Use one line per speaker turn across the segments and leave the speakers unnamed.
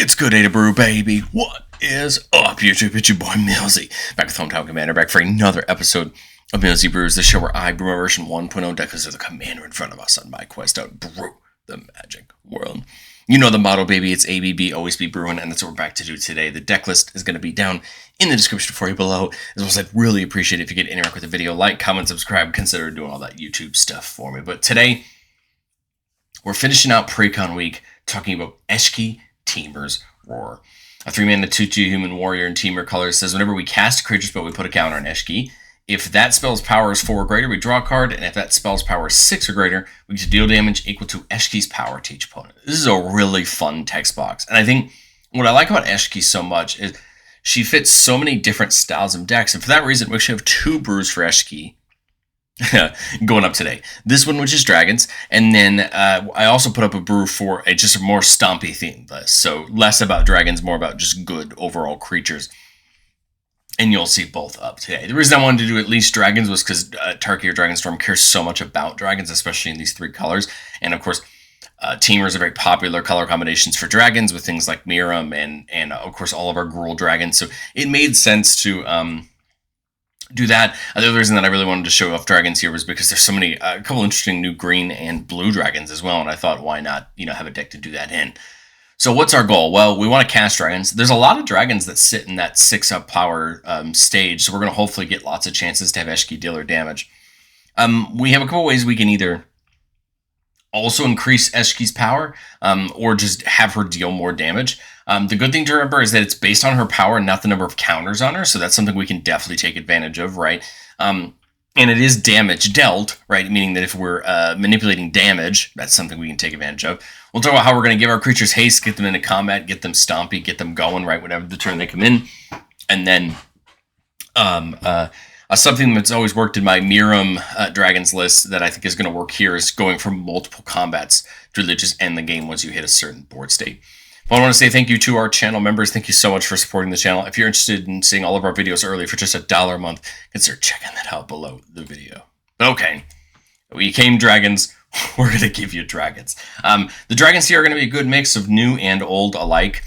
It's good day to brew, baby. What is up, YouTube? It's your boy Millsy, back with Hometown Commander, back for another episode of Millsy Brews, the show where I brew my version 1.0 deck because of the commander in front of us on my quest to brew the magic world. You know the motto, baby. It's ABB, always be brewing, and that's what we're back to do today. The deck list is going to be down in the description for you below. As well as I'd really appreciate it if you could interact with the video, like, comment, subscribe, consider doing all that YouTube stuff for me. But today, we're finishing out Precon Week, talking about Eshki, Temur's Roar. A 3-mana 2/2 human warrior in Temur colors says whenever we cast a creature spell, we put a counter on Eshki. If that spell's power is 4 or greater, we draw a card, and if that spell's power is 6 or greater, we get to deal damage equal to Eshki's power to each opponent. This is a really fun text box, and I think what I like about Eshki so much is she fits so many different styles of decks, and for that reason, we actually have 2 brews for Eshki going up today. This one, which is dragons, and then I also put up a brew for just a more stompy themed list, so less about dragons, more about just good overall creatures. And you'll see both up today. The reason I wanted to do at least dragons was because Tarkir Dragonstorm cares so much about dragons, especially in these 3 colors. And of course, Temurs are very popular color combinations for dragons with things like Miram and of course all of our Gruul dragons. So it made sense to do that. The other reason that I really wanted to show off dragons here was because there's so many, a couple interesting new green and blue dragons as well. And I thought, why not, have a deck to do that in? So what's our goal? Well, we want to cast dragons. There's a lot of dragons that sit in that 6-up power stage, so we're going to hopefully get lots of chances to have Eshki deal her damage. We have a couple ways we can either also increase Eshki's power or just have her deal more damage. The good thing to remember is that it's based on her power, not the number of counters on her, so that's something we can definitely take advantage of, right? And it is damage dealt, right? Meaning that if we're manipulating damage, that's something we can take advantage of. We'll talk about how we're going to give our creatures haste, get them into combat, get them stompy, get them going, right, whenever the turn they come in. And then something that's always worked in my Miram Dragons list that I think is going to work here is going from multiple combats to really just end the game once you hit a certain board state. Well, I want to say thank you to our channel members. Thank you so much for supporting the channel. If you're interested in seeing all of our videos early for just $1 a month, consider checking that out below the video. Okay, we came dragons. We're going to give you dragons. The dragons here are going to be a good mix of new and old alike.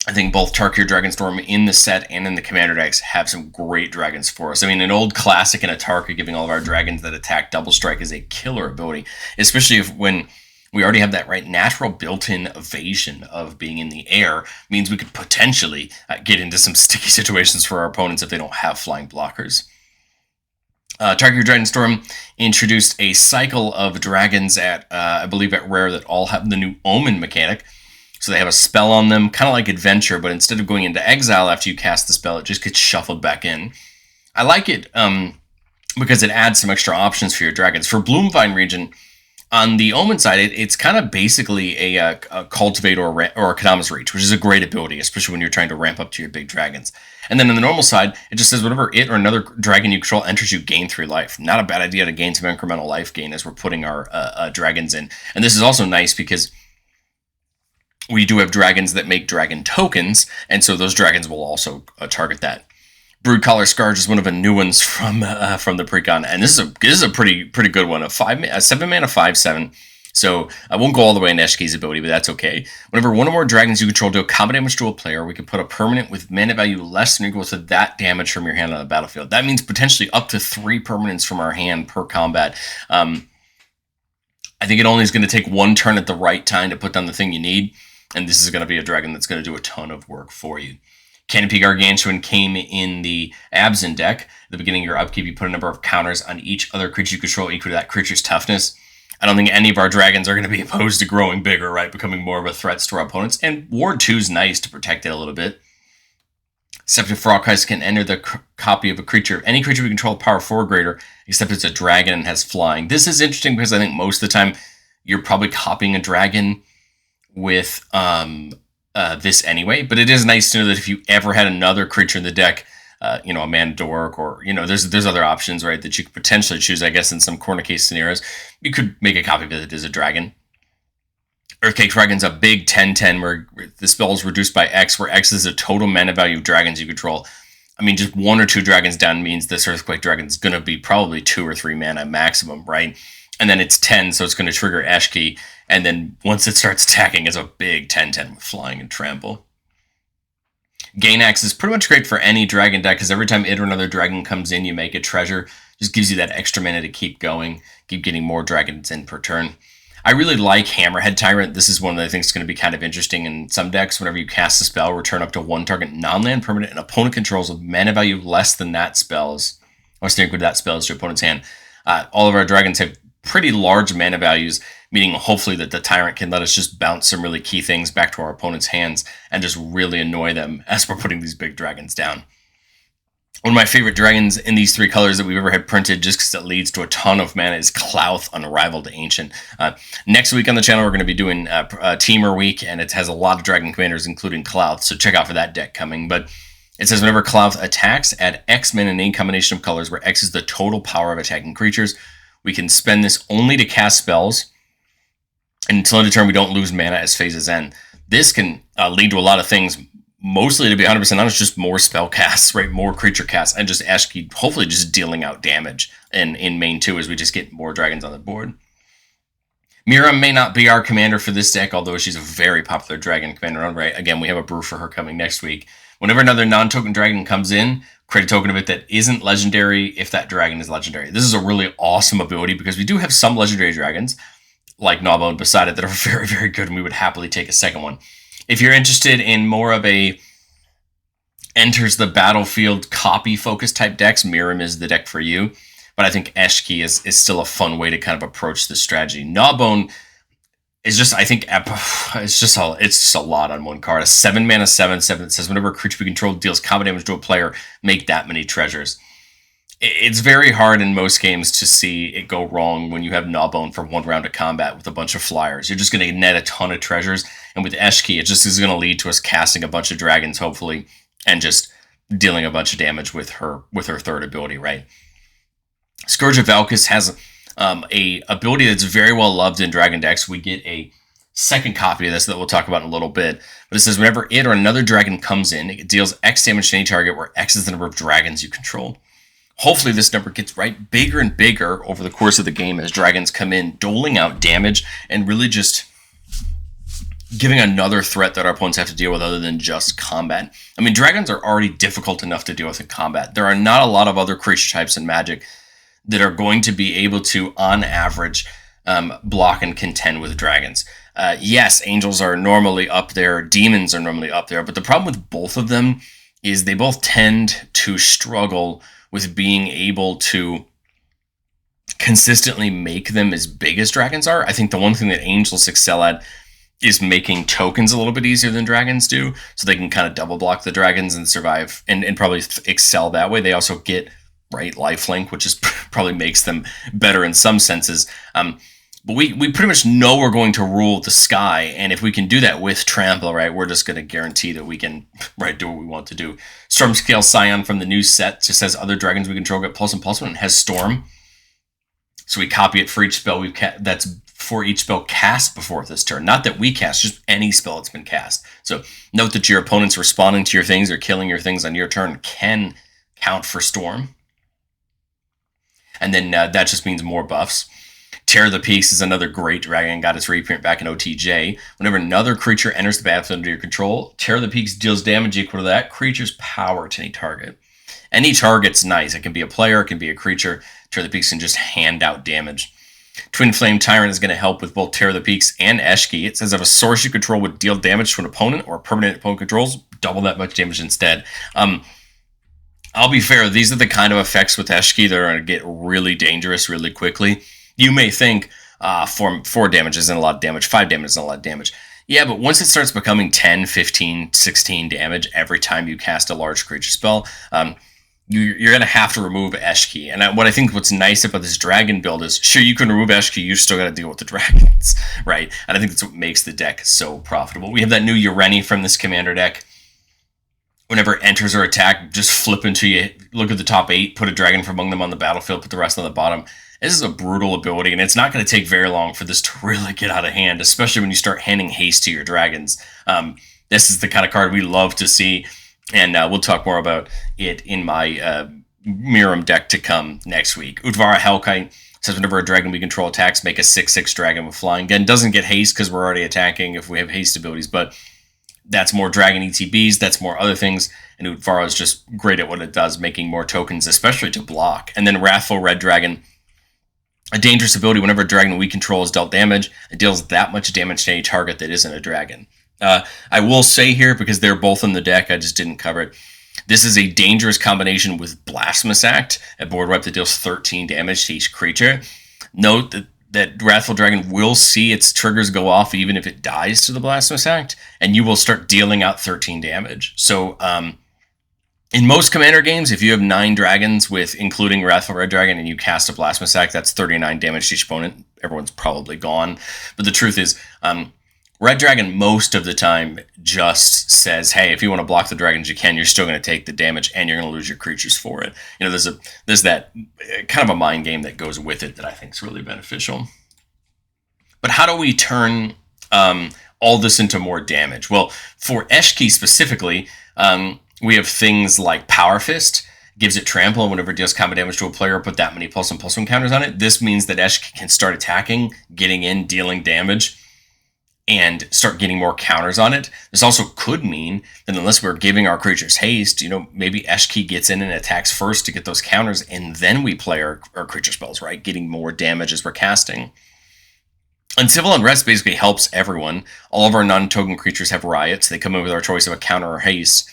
I think both Tarkir Dragonstorm in the set and in the commander decks have some great dragons for us. I mean, an old classic and a Tarkir giving all of our dragons that attack double strike is a killer ability, especially when we already have that natural built-in evasion of being in the air. Means we could potentially get into some sticky situations for our opponents if they don't have flying blockers. Tarkir Dragonstorm introduced a cycle of dragons at, I believe at Rare, that all have the new Omen mechanic. So they have a spell on them, kind of like Adventure, but instead of going into exile after you cast the spell, it just gets shuffled back in. I like it because it adds some extra options for your dragons. For Bloomvine region, on the Omen side, it's kind of basically a Cultivate or a Kadama's Reach, which is a great ability, especially when you're trying to ramp up to your big dragons. And then on the normal side, it just says whenever it or another dragon you control enters, you gain 3 life. Not a bad idea to gain some incremental life gain as we're putting our dragons in. And this is also nice because we do have dragons that make dragon tokens, and so those dragons will also target that. Broodcaller Scourge is one of the new ones from the Precon, and this is a pretty good one. A 7-mana 5/7. So I won't go all the way in Eshki's ability, but that's okay. Whenever one or more dragons you control do a combat damage to a player, we can put a permanent with mana value less than or equal to that damage from your hand on the battlefield. That means potentially up to 3 permanents from our hand per combat. I think it only is going to take 1 turn at the right time to put down the thing you need, and this is going to be a dragon that's going to do a ton of work for you. Canopy Gargantuan came in the Absent deck. At the beginning of your upkeep, you put a number of counters on each other creature you control equal to that creature's toughness. I don't think any of our dragons are going to be opposed to growing bigger, right? Becoming more of a threat to our opponents. And Ward 2 is nice to protect it a little bit. Septic Frogheist can enter the copy of a creature. Any creature we control power 4 or greater, except it's a dragon and has flying. This is interesting because I think most of the time you're probably copying a dragon with this anyway. But it is nice to know that if you ever had another creature in the deck, a Mandork, or there's other options, right, that you could potentially choose. I guess in some corner case scenarios, you could make a copy of it as a dragon. Earthquake Dragon's a big 10/10 where the spell is reduced by X, where X is the total mana value of dragons you control. I mean, just 1 or 2 dragons down means this Earthquake Dragon is going to be probably 2 or 3 mana maximum, right? And then it's 10, so it's going to trigger Eshki. And then once it starts attacking, it's a big 10-10 with flying and trample. Gainax is pretty much great for any dragon deck because every time it or another dragon comes in, you make a treasure. Just gives you that extra mana to keep going, keep getting more dragons in per turn. I really like Hammerhead Tyrant. This is one that I think is going to be kind of interesting in some decks. Whenever you cast a spell, return up to one target non-land permanent and opponent controls with mana value less than that spell's, or staying with that spell's to opponent's hand. All of our dragons have pretty large mana values, meaning hopefully that the Tyrant can let us just bounce some really key things back to our opponent's hands and just really annoy them as we're putting these big dragons down. One of my favorite dragons in these three colors that we've ever had printed, just because it leads to a ton of mana, is Klauth, Unrivaled Ancient. Next week on the channel, we're going to be doing Temur week, and it has a lot of dragon commanders, including Klauth, so check out for that deck coming. But it says whenever Klauth attacks, add X mana in any combination of colors where X is the total power of attacking creatures. We can spend this only to cast spells, and until end of turn, we don't lose mana as phases end. This can lead to a lot of things. Mostly, to be 100% honest, just more spell casts, right? More creature casts, and just Eshki hopefully just dealing out damage in main 2 as we just get more dragons on the board. Miriam may not be our commander for this deck, although she's a very popular dragon commander on right. Again, we have a brew for her coming next week. Whenever another non-token dragon comes in, create a token of it that isn't legendary if that dragon is legendary. This is a really awesome ability because we do have some legendary dragons, like Gnawbone beside it, that are very, very good, and we would happily take a second one. If you're interested in more of a enters the battlefield copy focus type decks, Miriam is the deck for you. But I think Eshki is still a fun way to kind of approach this strategy. Gnawbone is just, I think, it's just a lot on one card. A 7 mana 7/7 that says whenever a creature we control deals combat damage to a player, make that many treasures. It's very hard in most games to see it go wrong when you have Gnawbone for one round of combat with a bunch of flyers. You're just going to net a ton of treasures. And with Eshki, it just is going to lead to us casting a bunch of dragons, hopefully, and just dealing a bunch of damage with her third ability, right? Scourge of Valkis has a ability that's very well loved in dragon decks. We get a second copy of this that we'll talk about in a little bit. But it says whenever it or another dragon comes in, it deals X damage to any target where X is the number of dragons you control. Hopefully this number gets bigger and bigger over the course of the game as dragons come in, doling out damage and really just giving another threat that our opponents have to deal with other than just combat. I mean, dragons are already difficult enough to deal with in combat. There are not a lot of other creature types in Magic that are going to be able to, on average, block and contend with dragons. Yes, angels are normally up there, demons are normally up there, but the problem with both of them is they both tend to struggle with being able to consistently make them as big as dragons are. I think the one thing that angels excel at is making tokens a little bit easier than dragons do, so they can kind of double block the dragons and survive and probably excel that way. They also get lifelink, which is probably makes them better in some senses. But we pretty much know we're going to rule the sky, and if we can do that with Trample, right, we're just going to guarantee that we can do what we want to do. Stormscale Scion from the new set just says other dragons we control get +1/+1 and has Storm. So we copy it for each spell that's for each spell cast before this turn. Not that we cast, just any spell that's been cast. So note that your opponents responding to your things or killing your things on your turn can count for Storm. And then that just means more buffs. Tear the Peaks is another great dragon, got its reprint back in OTJ. Whenever another creature enters the battlefield under your control, Tear the Peaks deals damage equal to that creature's power to any target. Any target's nice. It can be a player, it can be a creature. Tear the Peaks can just hand out damage. Twin Flame Tyrant is going to help with both Tear the Peaks and Eshki. It says if a source you control would deal damage to an opponent or a permanent opponent controls, double that much damage instead. I'll be fair, these are the kind of effects with Eshki that are going to get really dangerous really quickly. You may think 4 damage isn't a lot of damage, 5 damage isn't a lot of damage. Yeah, but once it starts becoming 10, 15, 16 damage every time you cast a large creature spell, you're going to have to remove Eshki. And what I think what's nice about this dragon build is, sure, you can remove Eshki, you still got to deal with the dragons, right? And I think that's what makes the deck so profitable. We have that new Ureni from this commander deck. Whenever it enters or attack, just flip into you, look at the top 8, put a dragon from among them on the battlefield, put the rest on the bottom. This is a brutal ability, and it's not going to take very long for this to really get out of hand, especially when you start handing haste to your dragons. This is the kind of card we love to see, and we'll talk more about it in my Miriam deck to come next week. Utvara Hellkite says whenever a dragon we control attacks, make a 6/6 dragon with flying. Again, doesn't get haste because we're already attacking if we have haste abilities, but that's more dragon ETBs, that's more other things, and Utvara is just great at what it does, making more tokens, especially to block. And then Wrathful Red Dragon, a dangerous ability. Whenever a dragon we control is dealt damage, it deals that much damage to any target that isn't a dragon. I will say here, because they're both in the deck, I just didn't cover it, this is a dangerous combination with Blasphemous Act, a board wipe that deals 13 damage to each creature. Note that Wrathful Dragon will see its triggers go off even if it dies to the Blasphemous Act, and you will start dealing out 13 damage. So, in most Commander games, if you have 9 dragons with including Wrathful Red Dragon and you cast a Blasphemous Act, that's 39 damage to each opponent. Everyone's probably gone. But the truth is, Red Dragon most of the time just says, hey, if you want to block the dragons, you can. You're still going to take the damage, and you're going to lose your creatures for it. You know, there's that kind of a mind game that goes with it that I think is really beneficial. But how do we turn all this into more damage? Well, for Eshki specifically, we have things like Power Fist, gives it trample, and whenever it deals combat damage to a player, put that many plus and plus one counters on it. This means that Eshki can start attacking, getting in, dealing damage, and start getting more counters on it. This also could mean that unless we're giving our creatures haste, you know, maybe Eshki gets in and attacks first to get those counters, and then we play our creature spells, right? Getting more damage as we're casting. Uncivil Unrest basically helps everyone. All of our non-token creatures have riots. They come in with our choice of a counter or haste.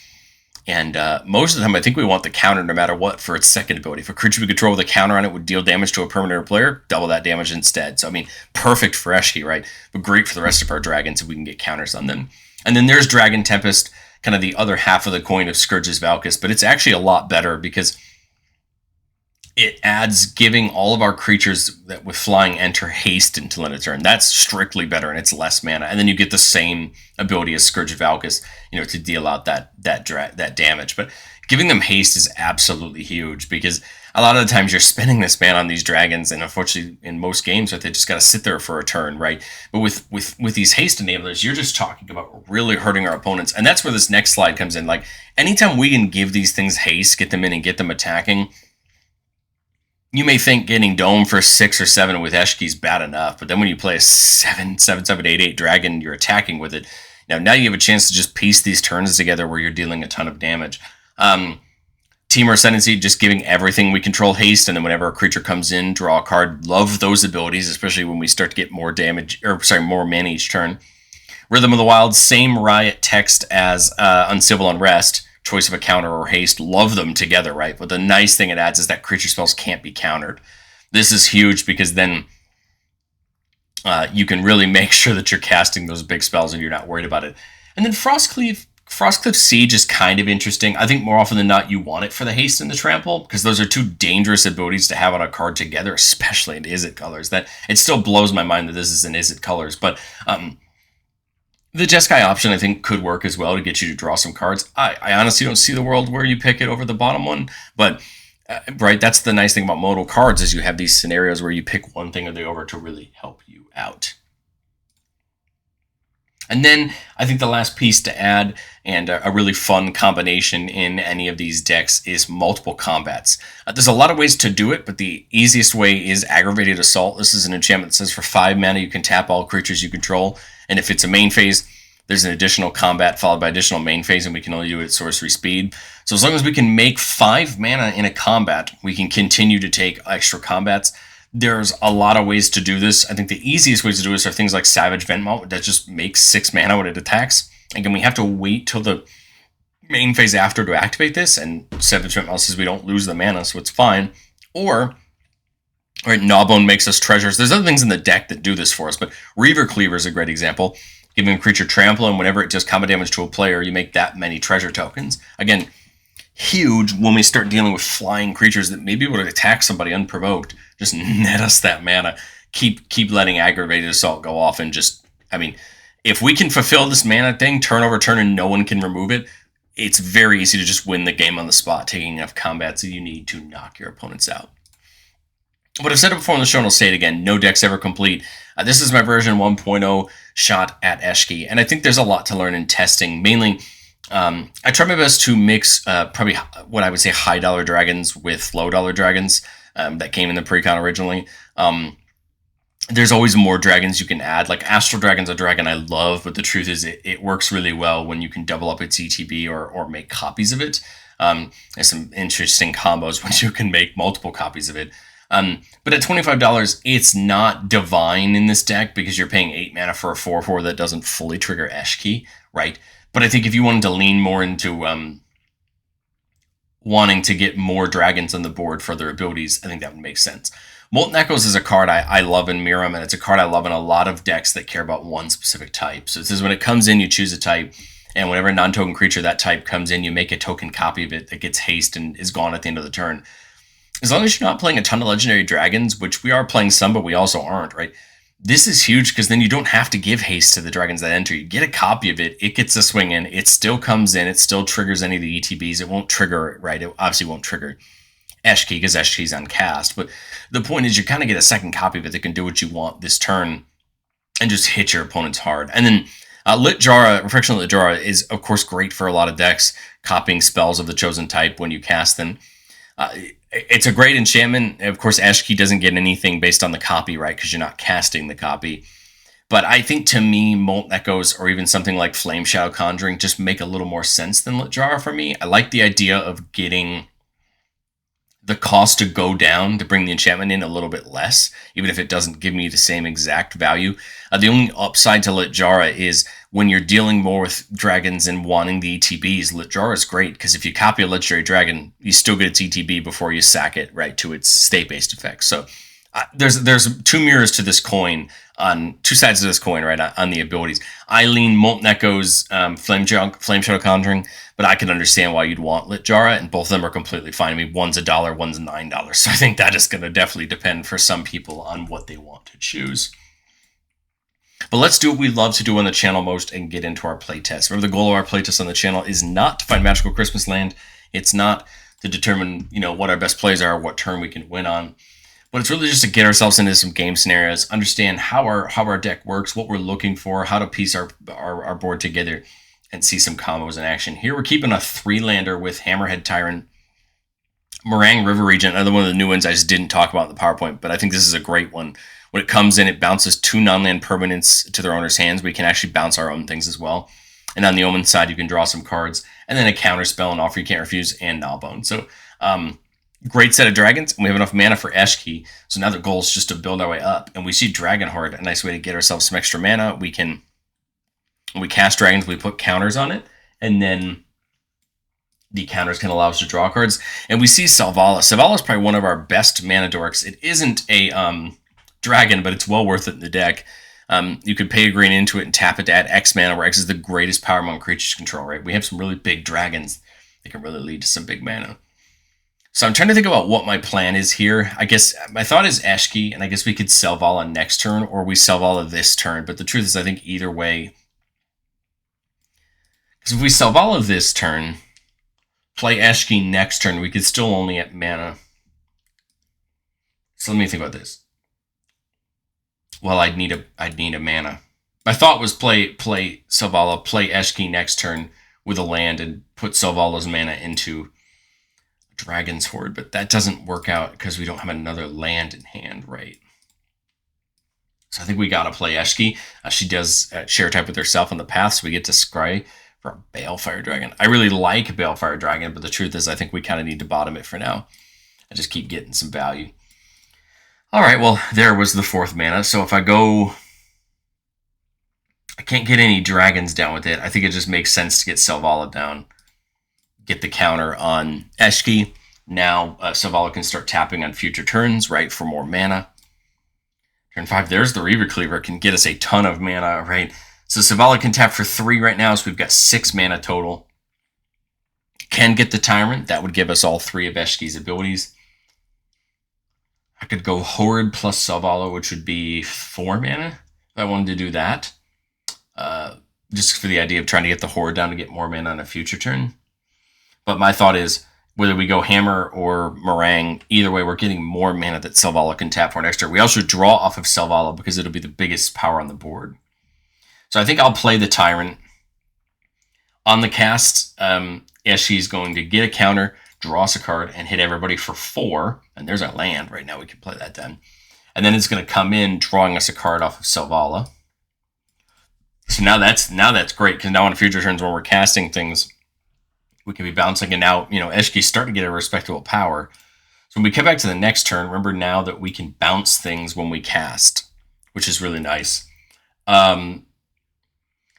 And most of the time, I think we want the counter no matter what for its second ability. If a creature we control with a counter on it would deal damage to a permanent or player, double that damage instead. So, I mean, perfect for Eshki, right? But great for the rest of our dragons if we can get counters on them. And then there's Dragon Tempest, kind of the other half of the coin of Scourge's Valkis. But it's actually a lot better because it adds giving all of our creatures that with flying enter haste until end of turn. That's strictly better, and it's less mana. And then you get the same ability as Scourge of Valkis, you know, to deal out that damage. But giving them haste is absolutely huge because a lot of the times you're spending this mana on these dragons, and unfortunately in most games, they just got to sit there for a turn, right? But with these haste enablers, you're just talking about really hurting our opponents, and that's where this next slide comes in. Like anytime we can give these things haste, get them in and get them attacking. You may think getting Dome for 6 or 7 with Eshki is bad enough, but then when you play a 7/7/7/8/8 dragon, you're attacking with it. Now you have a chance to just piece these turns together where you're dealing a ton of damage. Temur Ascendancy, just giving everything we control haste, and then whenever a creature comes in, draw a card. Love those abilities, especially when we start to get more damage, more mana each turn. Rhythm of the Wild, same riot text as Uncivil Unrest. Choice of a counter or haste, love them together, right? But the nice thing it adds is that creature spells can't be countered. This is huge because then you can really make sure that you're casting those big spells and you're not worried about it. And then Frostcliff Siege is kind of interesting. I think more often than not you want it for the haste and the trample because those are two dangerous abilities to have on a card together, especially in Izzet colors. That it still blows my mind that this is in Izzet colors, but the Jeskai option, I think, could work as well to get you to draw some cards. I honestly don't see the world where you pick it over the bottom one, but right, that's the nice thing about modal cards is you have these scenarios where you pick one thing or the other to really help you out. And then I think the last piece to add, and a really fun combination in any of these decks, is multiple combats. There's a lot of ways to do it, but the easiest way is Aggravated Assault. This is an enchantment that says for 5 mana you can tap all creatures you control, and if it's a main phase, there's an additional combat followed by additional main phase, and we can only do it at sorcery speed. So as long as we can make 5 mana in a combat, we can continue to take extra combats. There's a lot of ways to do this. I think the easiest ways to do this are things like Savage Ventmaw, that just makes 6 mana when it attacks. Again, we have to wait till the main phase after to activate this, and Savage Ventmaw says we don't lose the mana, so it's fine. Or, right, Gnawbone makes us treasures. There's other things in the deck that do this for us, but Reaver Cleaver is a great example. Giving a creature trample, and whenever it does combat damage to a player, you make that many treasure tokens. Again, huge when we start dealing with flying creatures that maybe would attack somebody unprovoked. Just net us that mana. Keep letting Aggravated Assault go off, and just, I mean, if we can fulfill this mana thing, turn over turn, and no one can remove it, it's very easy to just win the game on the spot, taking enough combats that you need to knock your opponents out. But I've said it before on the show, and I'll say it again, no deck's ever complete. This is my version 1.0 shot at Eshki, and I think there's a lot to learn in testing. Mainly, I try my best to mix probably what I would say high-dollar dragons with low-dollar dragons. that came in the pre-con originally. There's always more dragons you can add. Like Astral Dragon's a dragon I love, but the truth is it works really well when you can double up its ETB or make copies of it. There's some interesting combos when you can make multiple copies of it. But at $25, it's not divine in this deck because you're paying 8 mana for a 4/4 that doesn't fully trigger Eshki, right? But I think if you wanted to lean more into wanting to get more dragons on the board for their abilities, I think that would make sense. Molten Echoes is a card I love in Miram, and it's a card I love in a lot of decks that care about one specific type. So it says when it comes in, you choose a type, and whenever a non-token creature that type comes in, you make a token copy of it that gets haste and is gone at the end of the turn. As long as you're not playing a ton of legendary dragons, which we are playing some, but we also aren't, right? This is huge because then you don't have to give haste to the dragons that enter. You get a copy of it, it gets a swing in, it still comes in, it still triggers any of the ETBs. It won't trigger it, right? It obviously won't trigger Eshki because Eshki's uncast. But the point is you kind of get a second copy of it that can do what you want this turn and just hit your opponents hard. And then Lit Jara, Reflection Lit Jara is, of course, great for a lot of decks, copying spells of the chosen type when you cast them. It's a great enchantment. Of course, Eshki doesn't get anything based on the copy, right? Because you're not casting the copy. But I think, to me, Molten Echoes or even something like Flame Shadow Conjuring just make a little more sense than Lit Jara for me. I like the idea of getting the cost to go down to bring the enchantment in a little bit less, even if it doesn't give me the same exact value. The only upside to Lit Jara is when you're dealing more with dragons and wanting the ETBs, Lit Jara is great, because if you copy a legendary dragon, you still get its ETB before you sack it, right, to its state-based effects. So there's two mirrors to this coin, on two sides of this coin, right, on the abilities. I lean Molten Echoes, Flame Shadow Conjuring, but I can understand why you'd want Lit Jara, and both of them are completely fine. I mean, one's $1, one's $9, so I think that is going to definitely depend for some people on what they want to choose. But let's do what we love to do on the channel most and get into our playtest. Remember, the goal of our playtest on the channel is not to find Magical Christmas Land. It's not to determine, what our best plays are, what turn we can win on. But it's really just to get ourselves into some game scenarios, understand how our deck works, what we're looking for, how to piece our board together, and see some combos in action. Here we're keeping a 3-lander with Hammerhead Tyrant, Meringue River Regent, another one of the new ones I just didn't talk about in the PowerPoint, but I think this is a great one. When it comes in, it bounces 2 non-land permanents to their owner's hands. We can actually bounce our own things as well. And on the Omen side, you can draw some cards, and then a counter spell, an Offer You Can't Refuse, and Gnawbone. So, great set of dragons, and we have enough mana for Eshki. So now the goal is just to build our way up. And we see Dragonheart, a nice way to get ourselves some extra mana. When we cast dragons, we put counters on it, and then the counters can allow us to draw cards. And we see Selvala. Selvala is probably one of our best mana dorks. It isn't a dragon, but it's well worth it in the deck. You could pay a green into it and tap it to add X mana, where X is the greatest power among creatures control, right? We have some really big dragons that can really lead to some big mana. So I'm trying to think about what my plan is here. I guess my thought is Eshki, and I guess we could Selvala next turn, or we Selvala this turn. But the truth is, I think either way, because if we Selvala this turn, play Eshki next turn, we could still only get mana. So let me think about this. Well, I'd need a mana. My thought was play Selvala, play Eshki next turn with a land, and put Selvala's mana into Dragon's Horde, but that doesn't work out because we don't have another land in hand, right? So I think we gotta play Eshki. She does share type with herself on the path, so we get to scry for a Balefire Dragon. I really like Balefire Dragon, but the truth is I think we kind of need to bottom it for now. I just keep getting some value. All right, well, there was the 4th mana. So if I go, I can't get any dragons down with it. I think it just makes sense to get Selvala down, get the counter on Eshki. Now Selvala can start tapping on future turns, right, for more mana. Turn 5, there's the Reaver Cleaver. Can get us a ton of mana, right? So Selvala can tap for 3 right now, so we've got 6 mana total. Can get the Tyrant. That would give us all 3 of Eshki's abilities. I could go Horde plus Selvala, which would be 4 mana, if I wanted to do that. Just for the idea of trying to get the Horde down to get more mana on a future turn. But my thought is, whether we go Hammer or Meringue, either way, we're getting more mana that Selvala can tap for next turn. We also draw off of Selvala because it'll be the biggest power on the board. So I think I'll play the Tyrant. On the cast, Eshki's going to get a counter, draw us a card, and hit everybody for 4. And there's our land. Right now we can play that then. And then it's going to come in, drawing us a card off of Selvala. So now that's great, because now on future turns when we're casting things, we can be bouncing, and now, Eshki's starting to get a respectable power. So when we come back to the next turn, remember now that we can bounce things when we cast, which is really nice.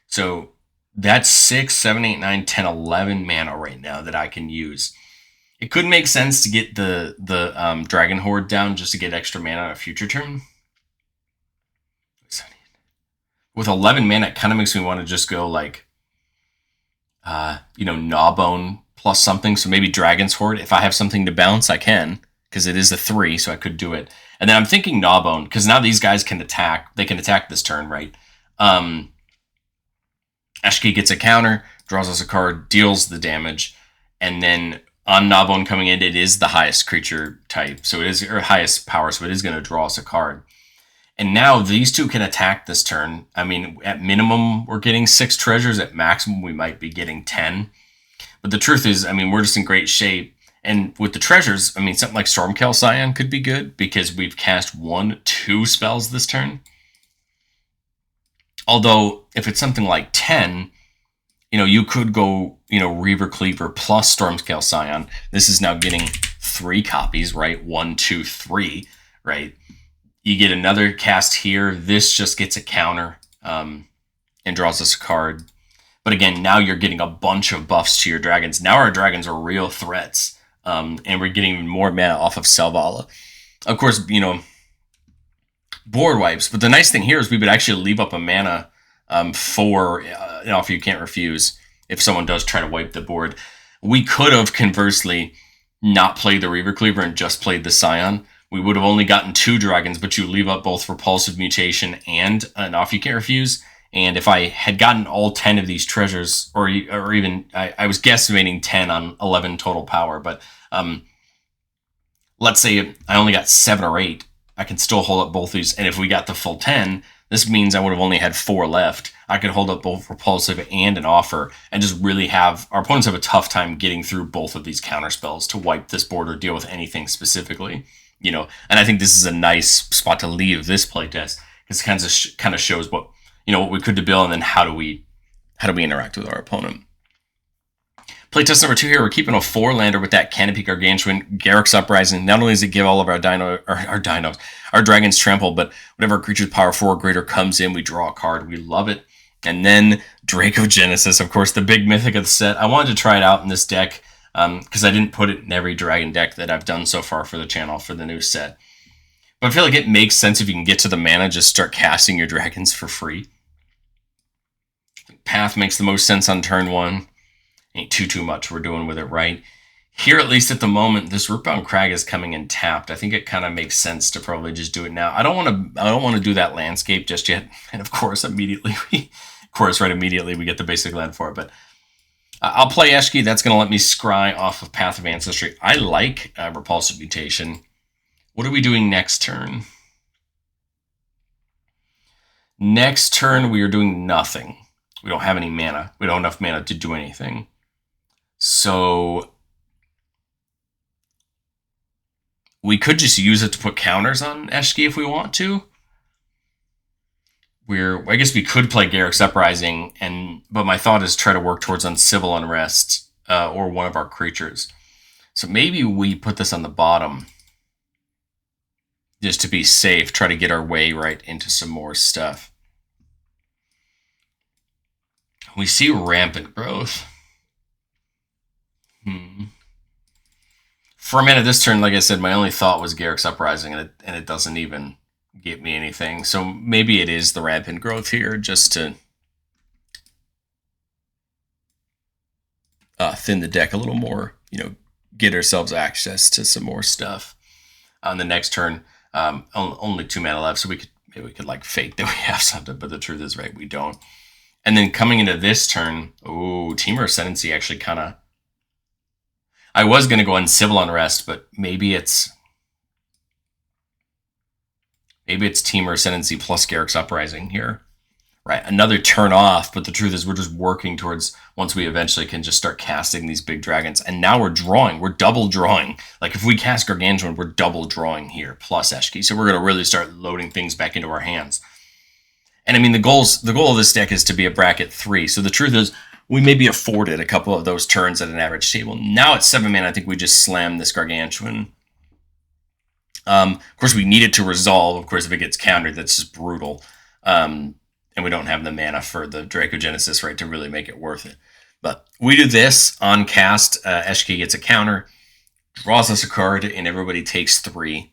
So that's 6, 7, 8, 9, 10, 11 mana right now that I can use. It could make sense to get the Dragon Horde down just to get extra mana on a future turn. With 11 mana, it kind of makes me want to just go like, Gnawbone plus something. So maybe Dragon's Horde. If I have something to bounce, I can, because it is a 3, so I could do it. And then I'm thinking Gnawbone, because now these guys can attack. They can attack this turn, right? Eshki gets a counter, draws us a card, deals the damage, and then on Gnawbone coming in, it is the highest creature type, so it is, or highest power, so it is going to draw us a card. And now these two can attack this turn. I mean, at minimum, we're getting 6 treasures. At maximum, we might be getting 10. But the truth is, I mean, we're just in great shape. And with the treasures, I mean, something like Stormcale Scion could be good, because we've cast 1, 2 spells this turn. Although, if it's something like 10, you could go, Reaver Cleaver plus Stormscale Scion. This is now getting 3 copies, right? 1, 2, 3, right? You get another cast here. This just gets a counter and draws us a card. But again, now you're getting a bunch of buffs to your dragons. Now our dragons are real threats. And we're getting even more mana off of Selvala. Of course, board wipes. But the nice thing here is we would actually leave up a mana for, if you can't refuse, if someone does try to wipe the board. We could have, conversely, not played the Reaver Cleaver and just played the Scion. We would have only gotten 2 dragons, but you leave up both Repulsive Mutation and an Off You Can't Refuse. And if I had gotten all 10 of these treasures, or even, I was guesstimating 10 on 11 total power, but let's say I only got 7 or 8, I can still hold up both these. And if we got the full 10, this means I would have only had 4 left. I could hold up both Repulsive and an Offer, and just really have, our opponents have a tough time getting through both of these counter spells to wipe this board or deal with anything specifically. And I think this is a nice spot to leave this playtest, because it kind of shows what, what we could build, and then how do we interact with our opponent. Playtest number 2 here, we're keeping a 4-lander with that Canopy Gargantuan, Garruk's Uprising. Not only does it give all of our dragons trample, but whenever a creature's power 4 or greater comes in, we draw a card. We love it. And then Dracogenesis, of course, the big mythic of the set. I wanted to try it out in this deck, because I didn't put it in every dragon deck that I've done so far for the channel for the new set. But I feel like it makes sense if you can get to the mana, just start casting your dragons for free. Path makes the most sense on turn 1. Ain't too much we're doing with it, right? Here, at least at the moment, this Rootbound Crag is coming in tapped. I think it kind of makes sense to probably just do it now. I don't want to do that landscape just yet. And of course, immediately we get the basic land for it. But I'll play Eshki. That's going to let me scry off of Path of Ancestry. I like Repulsive Mutation. What are we doing next turn? Next turn, we are doing nothing. We don't have any mana. We don't have enough mana to do anything. So we could just use it to put counters on Eshki if we want to. I guess we could play Garruk's Uprising, but my thought is try to work towards Uncivil Unrest or one of our creatures. So maybe we put this on the bottom just to be safe, try to get our way right into some more stuff. We see Rampant Growth. For a minute this turn, like I said, my only thought was Garruk's Uprising, and it doesn't even get me anything. So maybe it is the Rampant Growth here, just to thin the deck a little more, get ourselves access to some more stuff. On the next turn, only 2 mana left, so maybe we could like fake that we have something, but the truth is, right, we don't. And then coming into this turn, Temur Ascendancy actually kind of... I was going to go on Civil Unrest, but maybe it's Temur Ascendancy plus Garruk's Uprising here. right? Another turn off, but the truth is we're just working towards once we eventually can just start casting these big dragons. And now we're drawing. We're double drawing. Like if we cast Gargantuan, we're double drawing here plus Eshki. So we're going to really start loading things back into our hands. And I mean, the goal of this deck is to be a bracket 3. So the truth is we may be afforded a couple of those turns at an average table. Now at 7 mana, I think we just slam this Gargantuan. Of course, we need it to resolve. Of course, if it gets countered, that's just brutal. And we don't have the mana for the Dracogenesis, right, to really make it worth it. But we do this on cast. Eshki gets a counter, draws us a card, and everybody takes 3.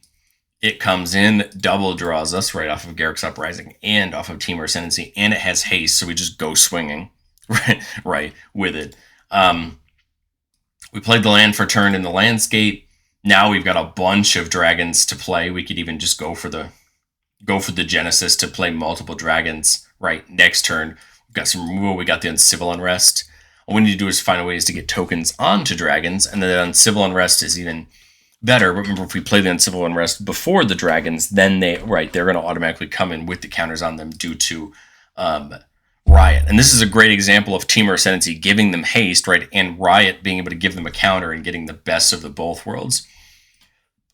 It comes in, double draws us right off of Garruk's Uprising and off of Temur Ascendancy, and it has haste, so we just go swinging right with it. We played the land for turn in the landscape. Now we've got a bunch of dragons to play. We could even just go for the Genesis to play multiple dragons, right? Next turn, we've got some removal. We got the Uncivil Unrest. All we need to do is find ways to get tokens onto dragons, and then the Uncivil Unrest is even better. Remember, if we play the Uncivil Unrest before the dragons, then they're going to automatically come in with the counters on them due to Riot. And this is a great example of Temur Ascendancy giving them haste, right? And Riot being able to give them a counter and getting the best of the both worlds.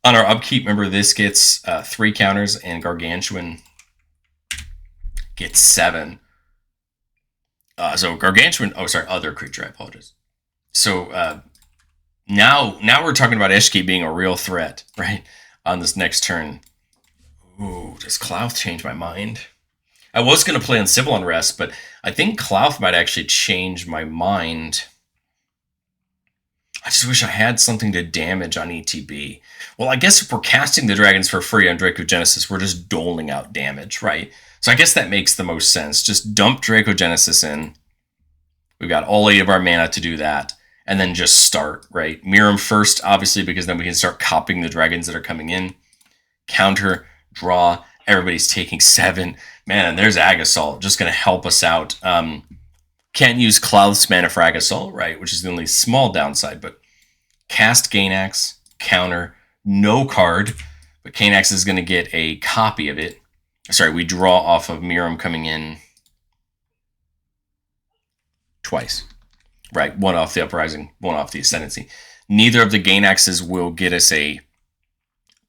On our upkeep, remember, this gets 3 counters, and Gargantuan gets 7. So Gargantuan, other creature, I apologize. So now we're talking about Eshki being a real threat, right? On this next turn. Ooh, does Klauth change my mind? I was going to play Uncivil Unrest, but I think Klauth might actually change my mind. I just wish I had something to damage on ETB. Well, I guess if we're casting the dragons for free on Dracogenesis, we're just doling out damage, right? So I guess that makes the most sense. Just dump Dracogenesis in. We've got all 8 of our mana to do that. And then just start, right? Mirum first, obviously, because then we can start copying the dragons that are coming in. Counter, draw. Everybody's taking 7. Man, and there's Agasol, just going to help us out. Can't use Klauth's mana for Agasol, right? Which is the only small downside, but cast Gainax, counter, no card, but Gainax is going to get a copy of it. Sorry, we draw off of Mirum coming in twice, right? One off the Uprising, one off the Ascendancy. Neither of the Gainaxes will get us a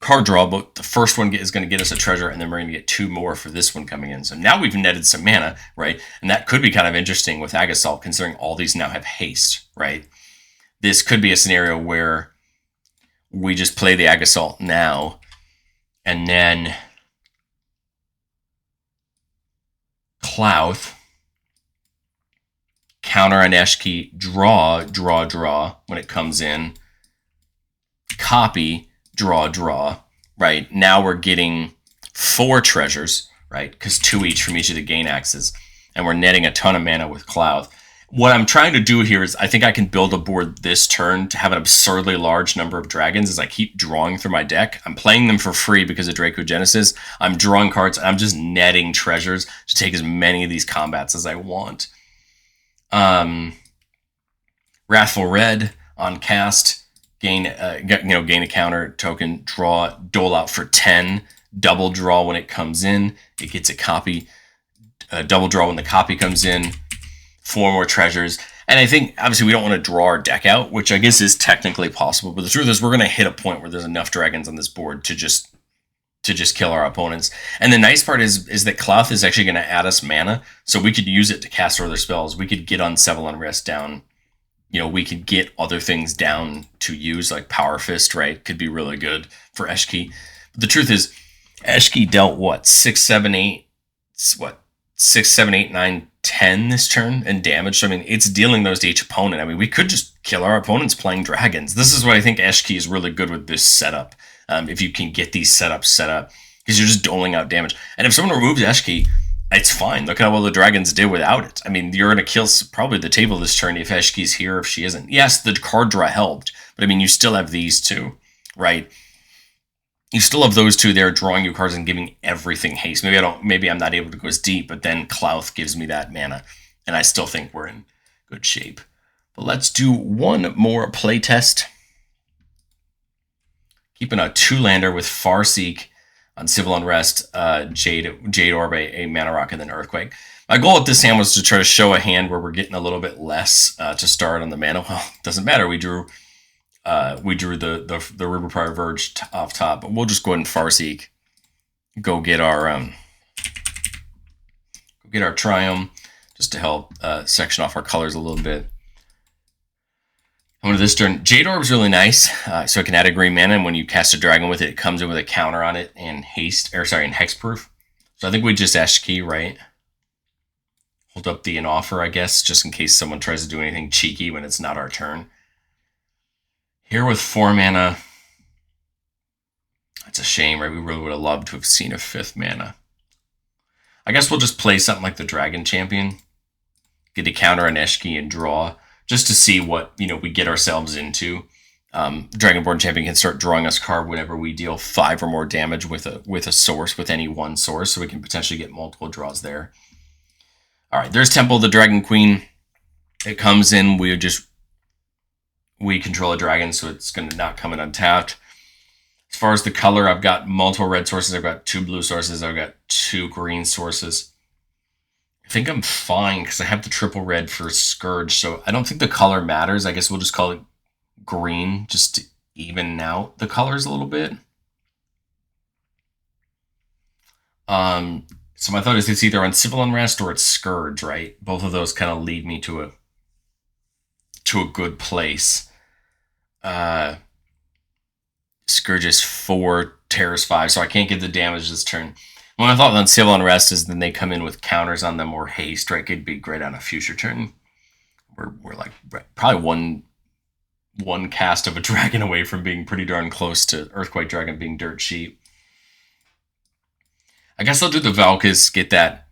card draw, but the first one is going to get us a treasure, and then we're going to get 2 more for this one coming in. So now we've netted some mana, right? And that could be kind of interesting with Agasol, considering all these now have haste, right? This could be a scenario where we just play the Agasol now, and then Klauth, counter on Eshki, draw when it comes in, copy, draw, right? Now we're getting 4 treasures, right? Because 2 each from each of the Gainaxes, and we're netting a ton of mana with Klauth. What I'm trying to do here is I think I can build a board this turn to have an absurdly large number of dragons as I keep drawing through my deck. I'm playing them for free because of Dracogenesis. I'm drawing cards, and I'm just netting treasures to take as many of these combats as I want. Wrathful Red on cast, gain a counter token, draw, dole out for 10, double draw when it comes in. It gets a copy, double draw when the copy comes in, 4 more treasures. And I think, obviously, we don't want to draw our deck out, which I guess is technically possible. But the truth is we're going to hit a point where there's enough dragons on this board to just kill our opponents. And the nice part is that Klauth is actually going to add us mana, so we could use it to cast other spells. We could get Uncivil Unrest down. We could get other things down to use, like Power Fist, right? Could be really good for Eshki. But the truth is, Eshki dealt 6, 7, 8, 9, 10 this turn in damage. So, I mean, it's dealing those to each opponent. I mean, we could just kill our opponents playing dragons. This is what I think Eshki is really good with this setup. If you can get these setups set up, because you're just doling out damage. And if someone removes Eshki, it's fine. Look at how well the dragons did without it. I mean, you're going to kill probably the table this turn if Eshki's here, if she isn't. Yes, the card draw helped, but I mean, you still have these 2, right? You still have those 2 there drawing you cards and giving everything haste. Maybe I'm not able to go as deep, but then Klauth gives me that mana, and I still think we're in good shape. But let's do one more playtest. Keeping a 2-lander with Farseek, Uncivil Unrest, Jade Orb, a Mana Rock, and then Earthquake. My goal at this hand was to try to show a hand where we're getting a little bit less to start on the mana. Well, it doesn't matter. We drew the River Prior Verge off top, but we'll just go ahead and Farseek. Go get our Triumph just to help section off our colors a little bit. I'm going to this turn. Jade Orb's really nice, so I can add a green mana, and when you cast a dragon with it, it comes in with a counter on it and and hexproof. So I think we just Eshki, right? Hold up the offer, I guess, just in case someone tries to do anything cheeky when it's not our turn. Here with 4 mana, it's a shame, right? We really would have loved to have seen a 5th mana. I guess we'll just play something like the Dragon Champion, get a counter on Eshki and draw, just to see what we get ourselves into. Dragonborn Champion can start drawing us card whenever we deal 5 or more damage with a source, with any one source, so we can potentially get multiple draws there. All right, there's Temple of the Dragon Queen. It comes in, we control a dragon, so it's going to not come in untapped. As far as the color, I've got multiple red sources. I've got 2 blue sources. I've got 2 green sources. I think I'm fine because I have the triple red for Scourge, so I don't think the color matters. I guess we'll just call it green just to even out the colors a little bit. So my thought is it's either on Civil Unrest or it's Scourge, right? Both of those kind of lead me to a good place. Scourge is 4, Terror's 5, so I can't get the damage this turn. What I thought on Civil Unrest is then they come in with counters on them or haste, right? Could be great on a future turn. We're like probably one cast of a dragon away from being pretty darn close to Earthquake Dragon being dirt cheap. I guess I'll do the Valkys, get that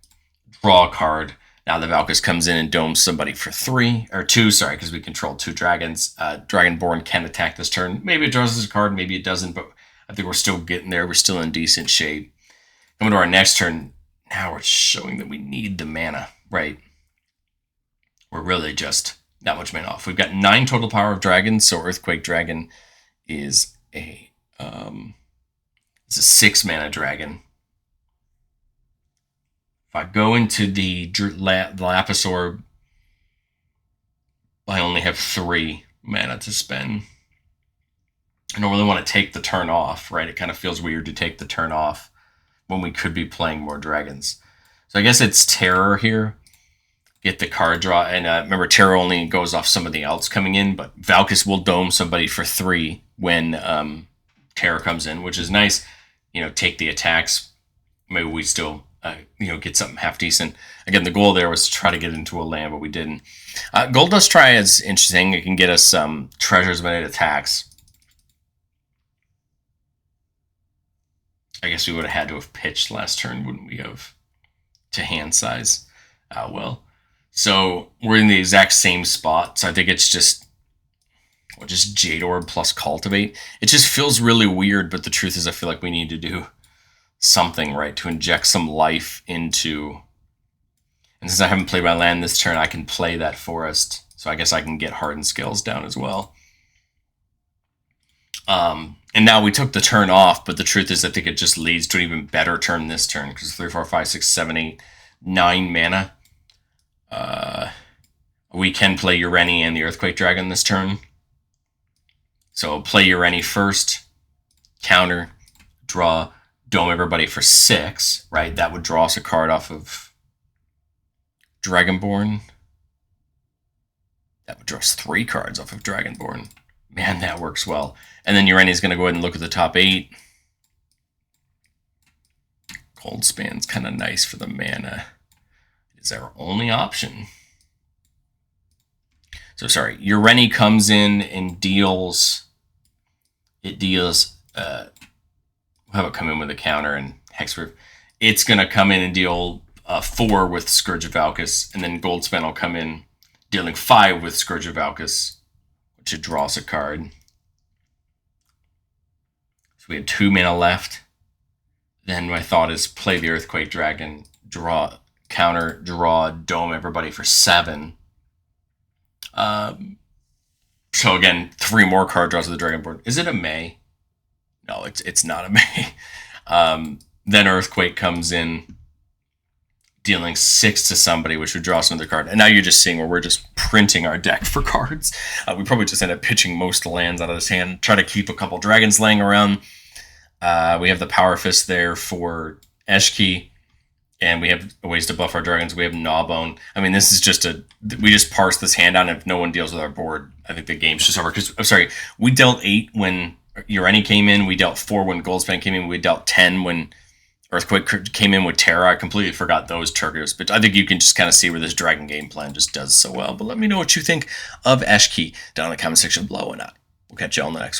draw card. Now the Valkys comes in and domes somebody for 2, because we control 2 dragons. Dragonborn can attack this turn. Maybe it draws us a card, maybe it doesn't, but I think we're still getting there. We're still in decent shape. Coming to our next turn, now we're showing that we need the mana, right? We're really just that much mana off. We've got 9 total power of dragons, so Earthquake Dragon is it's a 6 mana dragon. If I go into the Lapis Orb, I only have 3 mana to spend. I don't really want to take the turn off, right? It kind of feels weird to take the turn off when we could be playing more dragons. So I guess it's Terror here. Get the card draw. And remember, Terror only goes off somebody else coming in, but Valkys will dome somebody for 3 when Terror comes in, which is nice. Take the attacks. Maybe we still get something half decent. Again, the goal there was to try to get into a land, but we didn't. Gold Dust Triad is interesting. It can get us some treasures when it attacks. I guess we would have had to have pitched last turn, wouldn't we have? To hand size. Well, so we're in the exact same spot. So I think it's just Jade Orb plus Cultivate. It just feels really weird, but the truth is I feel like we need to do something, right, to inject some life into. And since I haven't played my land this turn, I can play that Forest. So I guess I can get Hardened Scales down as well. And now we took the turn off, but the truth is I think it just leads to an even better turn this turn, because 3, 4, 5, 6, 7, 8, 9 mana. We can play Ureni and the Earthquake Dragon this turn. So play Ureni first, counter, draw, dome everybody for 6, right? That would draw us a card off of Dragonborn. That would draw us 3 cards off of Dragonborn. Man, that works well. And then Urani's going to go ahead and look at the top 8. Cold Span's kind of nice for the mana. It is our only option. So sorry, Ureni comes in and deals. It deals. We'll have it come in with a counter and hexproof. It's going to come in and deal 4 with Scourge of Valkys, and then Goldspan will come in dealing 5 with Scourge of Valkys, which should draw us a card. So we have 2 mana left. Then my thought is play the Earthquake Dragon, draw, counter, draw, dome everybody for 7. So again, 3 more card draws of the Dragonborn. Is it a May? No, it's not a May. Then Earthquake comes in, dealing 6 to somebody, which would draw us another card. And now you're just seeing where we're just printing our deck for cards. We probably just end up pitching most lands out of this hand, try to keep a couple dragons laying around. We have the Power Fist there for Eshki, and we have ways to buff our dragons. We have Gnawbone. I mean, this is just we just parse this hand out, and if no one deals with our board, I think the game's just over. Because, I'm sorry, we dealt 8 when Ureni came in, we dealt 4 when Goldspan came in, we dealt 10 when Earthquake came in with Terra. I completely forgot those triggers, but I think you can just kind of see where this dragon game plan just does so well. But let me know what you think of Eshki down in the comment section below, and we'll catch you on the next one.